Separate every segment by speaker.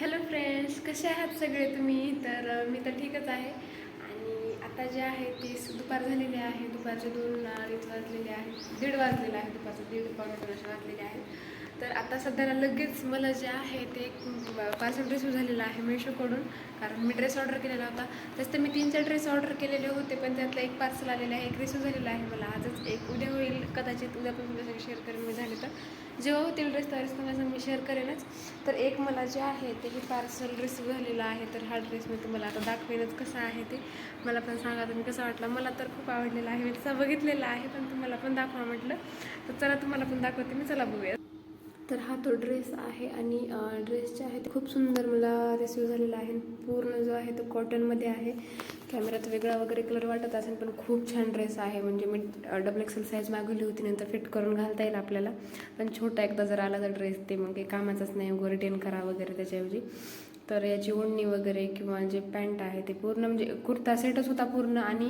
Speaker 1: Hello friends, कसे आहात सगळे तुम्ही? मी तर ठीकच आहे. आणि आता जे आहे ते दुपार झालेले आहे. दुपारचे 2-2:30 वाजलेले आहेत, 1:30 वाजलेले आहे. दुपारचे 1:30-1:45 असे वाजलेले आहेत. तर आता सध्याला लगेच मला जे आहे ते पार्सल रिसीव झालेलं आहे मेशोकडून. कारण मी ड्रेस ऑर्डर केलेला होता. तसं तर मी 3-4 ड्रेस ऑर्डर केलेले होते, पण त्यातलं एक पार्सल आलेलं आहे, एक रिसीव झालेलं आहे. मला आजच एक उद्या होईल, कदाचित उद्यापासून तुमच्यासाठी शेअर करेन मी झाले तर. जेव्हा होतील ड्रेस त्यावेळेस तुम्हाला मी शेअर करेनच. तर एक मला जे आहे ते हे पार्सल रिसीव झालेलं आहे. तर हा ड्रेस मी तुम्हाला आता दाखवेनच कसा आहे ते. मला पण सांगा तुम्ही कसा वाटला. मला तर खूप आवडलेला आहे. मी तसा बघितलेला आहे, पण तुम्हाला पण दाखवा म्हटलं. तर चला तुम्हाला पण दाखवते मी. चला बघूया. तर हा तो ड्रेस आहे आणि ड्रेस जे आहे ते खूप सुंदर मला रिसीव झालेला आहे. पूर्ण जो आहे तो कॉटनमध्ये आहे. कॅमेऱ्यात वेगळा वगैरे कलर वाटत असेल, पण खूप छान ड्रेस आहे. म्हणजे मी XXL साईज मागवली होती, नंतर फिट करून घालता येईल आपल्याला. पण छोटा एकदा जर आला तर ड्रेस ते मग काही कामाचाच नाही, वगैरे रिटर्न करा वगैरे त्याच्याऐवजी. तर याची ओढणी वगैरे किंवा जे पॅन्ट आहे ते पूर्ण म्हणजे कुर्ता सेटच होता पूर्ण. आणि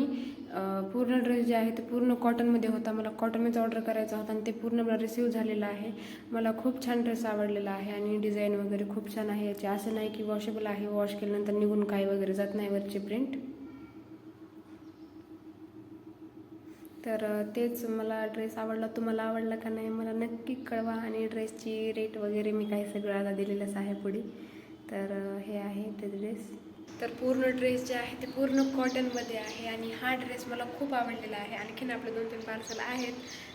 Speaker 1: पूर्ण ड्रेस जे आहे ते पूर्ण कॉटनमध्ये होता. मला कॉटनमध्ये ऑर्डर करायचा होता आणि ते पूर्ण मला रिसीव झालेलं आहे. मला खूप छान ड्रेस आवडलेला आहे आणि डिझाईन वगैरे खूप छान आहे याची. असं नाही की वॉशेबल आहे, वॉश केल्यानंतर निघून काही वगैरे जात नाही वरची प्रिंट. तर तेच मला ड्रेस आवडला. तुम्हाला आवडला का नाही मला नक्की कळवा. आणि ड्रेसची रेट वगैरे मी काही सगळं आता दिलेलंच आहे पुढे. तर हे आहे ते ड्रेस. तर पूर्ण ड्रेस जे आहे ते पूर्ण कॉटनमध्ये आहे आणि हा ड्रेस मला खूप आवडलेला आहे. आणखीन आपले 2-3 पार्सल आहेत,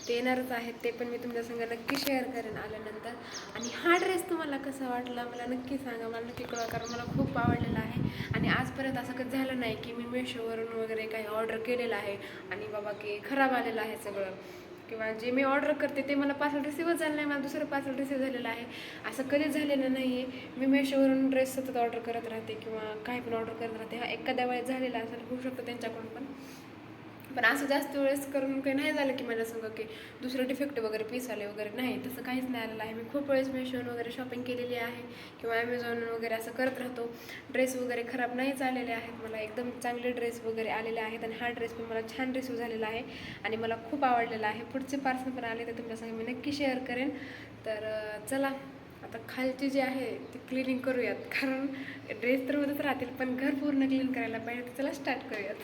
Speaker 1: ते येणारच आहेत. ते पण मी तुमच्यासंग नक्की शेअर करेन आल्यानंतर. आणि हा ड्रेस तुम्हाला कसा वाटला मला नक्की सांगा, मला नक्की कळवा. कारण मला खूप आवडलेला आहे. आणि आजपर्यंत असं कधी झालं नाही की मी मेशोवरून वगैरे काही ऑर्डर केलेलं आहे आणि बाबा की खराब आलेलं आहे सगळं. किंवा जे मी ऑर्डर करते ते मला पार्सल रिसीवच झालं नाही, मला दुसरं पार्सल रिसीव झालेलं आहे. असं कधीच झालेलं नाही आहे. मी मेशोवरून ड्रेस सतत ऑर्डर करत राहते किंवा काही पण ऑर्डर करत राहते. हा एखाद्या वेळेस झालेला असेल, होऊ शकतं त्यांच्याकडून पण असं जास्त वेळेस करून काही नाही झालं की माझ्या संग की दुसरं डिफेक्ट वगैरे पीस आले वगैरे. नाही, तसं काहीच नाही आलेलं आहे. मी खूप वेळेस मेशोवर वगैरे शॉपिंग केलेली आहे किंवा ॲमेझॉन वगैरे असं करत राहतो. ड्रेस वगैरे खराब नाहीच आलेले आहेत. मला एकदम चांगले ड्रेस वगैरे आलेले आहेत आणि हा ड्रेस पण मला छान रिसीव झालेला आहे आणि मला खूप आवडलेला आहे. पुढचे पार्सल पण आले तर तुमच्यासंग मी नक्की शेअर करेन. तर चला आता खालची जी आहे ती क्लिनिंग करूयात. कारण ड्रेस तर होतच राहतील, पण घर पूर्ण क्लीन करायला पाहिजे. तर चला स्टार्ट करूयात.